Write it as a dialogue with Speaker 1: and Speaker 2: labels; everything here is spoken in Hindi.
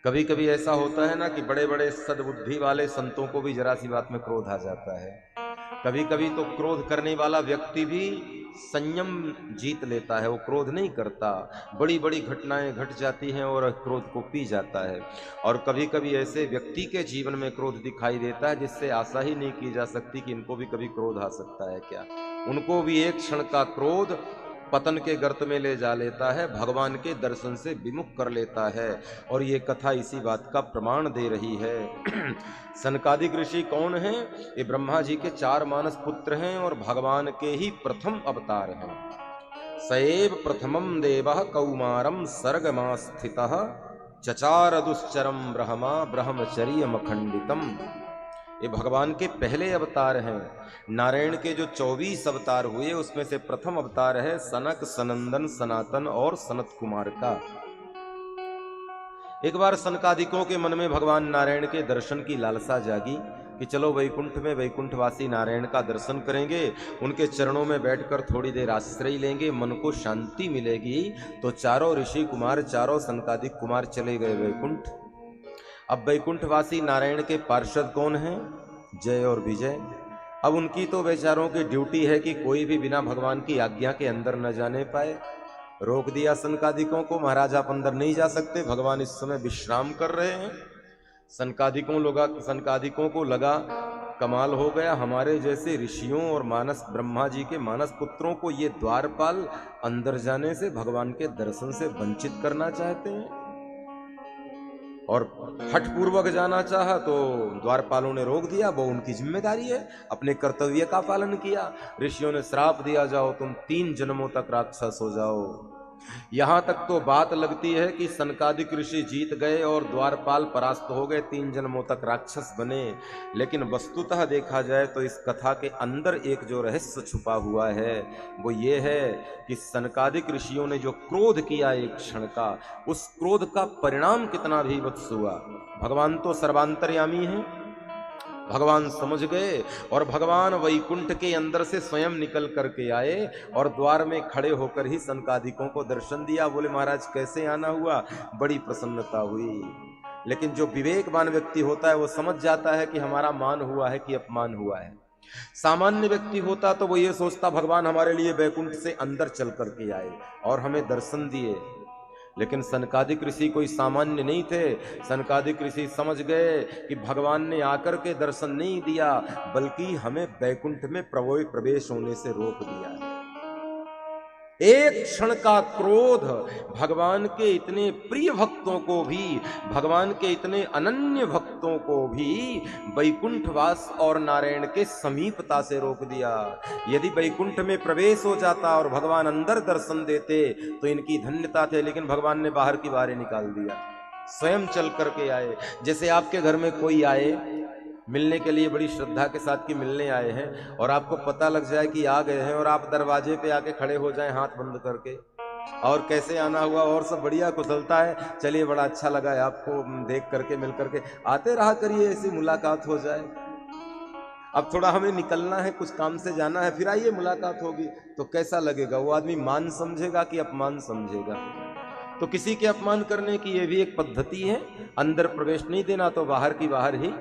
Speaker 1: कभी कभी ऐसा होता है ना कि बड़े बड़े सद्बुद्धि वाले संतों को भी जरा सी बात में क्रोध आ जाता है। कभी कभी तो क्रोध करने वाला व्यक्ति भी संयम जीत लेता है, वो क्रोध नहीं करता। बड़ी बड़ी घटनाएं घट जाती हैं और क्रोध को पी जाता है। और कभी कभी ऐसे व्यक्ति के जीवन में क्रोध दिखाई देता है जिससे आशा ही नहीं की जा सकती कि इनको भी कभी क्रोध आ सकता है क्या। उनको भी एक क्षण का क्रोध पतन के गर्त में ले जा लेता है, भगवान के दर्शन से विमुख कर लेता है। और ये कथा इसी बात का प्रमाण दे रही है। सनकादिक ऋषि कौन हैं? ये ब्रह्मा जी के 4 मानस पुत्र हैं और भगवान के ही प्रथम अवतार हैं। सएव प्रथमम देवः कौमारम सर्गमास्थितः चचार दुश्चरम ब्रह्मा ब्रह्मचर्यमखंडितम। ये भगवान के पहले अवतार हैं। नारायण के जो 24 अवतार हुए उसमें से प्रथम अवतार है सनक, सनंदन, सनातन और सनत कुमार का। एक बार सनकादिकों के मन में भगवान नारायण के दर्शन की लालसा जागी कि चलो वैकुंठ में वैकुंठवासी नारायण का दर्शन करेंगे, उनके चरणों में बैठकर थोड़ी देर आश्रय लेंगे, मन को शांति मिलेगी। तो चारों ऋषि कुमार, चारों सनकादिक कुमार चले गए वैकुंठ। अब वैकुंठवासी नारायण के पार्षद कौन हैं? जय और विजय। अब उनकी तो बेचारों की ड्यूटी है कि कोई भी बिना भगवान की आज्ञा के अंदर न जाने पाए। रोक दिया सनकादिकों को, महाराज आप अंदर नहीं जा सकते, भगवान इस समय विश्राम कर रहे हैं। सनकादिकों को लगा कमाल हो गया, हमारे जैसे ऋषियों और मानस ब्रह्मा जी के मानस पुत्रों को ये द्वारपाल अंदर जाने से, भगवान के दर्शन से वंचित करना चाहते हैं। और हठ पूर्वक जाना चाहा तो द्वारपालों ने रोक दिया, वो उनकी जिम्मेदारी है, अपने कर्तव्य का पालन किया। ऋषियों ने श्राप दिया, जाओ तुम 3 जन्मों तक राक्षस हो जाओ। यहां तक तो बात लगती है कि सनकादिक ऋषि जीत गए और द्वारपाल परास्त हो गए, 3 जन्मों तक राक्षस बने। लेकिन वस्तुतः देखा जाए तो इस कथा के अंदर एक जो रहस्य छुपा हुआ है वो ये है कि सनकादिक ऋषियों ने जो क्रोध किया एक क्षण का, उस क्रोध का परिणाम कितना भीभत्स हुआ। भगवान तो सर्वांतर्यामी हैं, भगवान समझ गए और भगवान वैकुंठ के अंदर से स्वयं निकल करके आए और द्वार में खड़े होकर ही सनकादिकों को दर्शन दिया। बोले महाराज कैसे आना हुआ? बड़ी प्रसन्नता हुई। लेकिन जो विवेकवान व्यक्ति होता है वो समझ जाता है कि हमारा मान हुआ है कि अपमान हुआ है। सामान्य व्यक्ति होता तो वो ये सोचता भगवान हमारे लिए वैकुंठ से अंदर चल करके आए और हमें दर्शन दिए। लेकिन सनकादिक ऋषि कोई सामान्य नहीं थे। सनकादिक ऋषि समझ गए कि भगवान ने आकर के दर्शन नहीं दिया बल्कि हमें वैकुंठ में प्रवेश होने से रोक दिया। एक क्षण का क्रोध भगवान के इतने प्रिय भक्तों को भी, भगवान के इतने अनन्य भक्तों को भी वैकुंठवास और नारायण के समीपता से रोक दिया। यदि वैकुंठ में प्रवेश हो जाता और भगवान अंदर दर्शन देते तो इनकी धन्यता थे, लेकिन भगवान ने बाहर की बाहर निकाल दिया, स्वयं चल करके आए। जैसे आपके घर में कोई आए मिलने के लिए, बड़ी श्रद्धा के साथ कि मिलने आए हैं और आपको पता लग जाए कि आ गए हैं और आप दरवाजे पे आके खड़े हो जाएं हाथ बंद करके, और कैसे आना हुआ और सब बढ़िया कुशलता है, चलिए बड़ा अच्छा लगा है आपको देख करके, मिल करके, आते रहा करिए, ऐसी मुलाकात हो जाए। अब थोड़ा हमें निकलना है, कुछ काम से जाना है, फिर आइए मुलाकात होगी, तो कैसा लगेगा? वो आदमी मान समझेगा कि अपमान समझेगा? तो किसी के अपमान करने की ये भी एक पद्धति है, अंदर प्रवेश नहीं देना तो बाहर की बाहर ही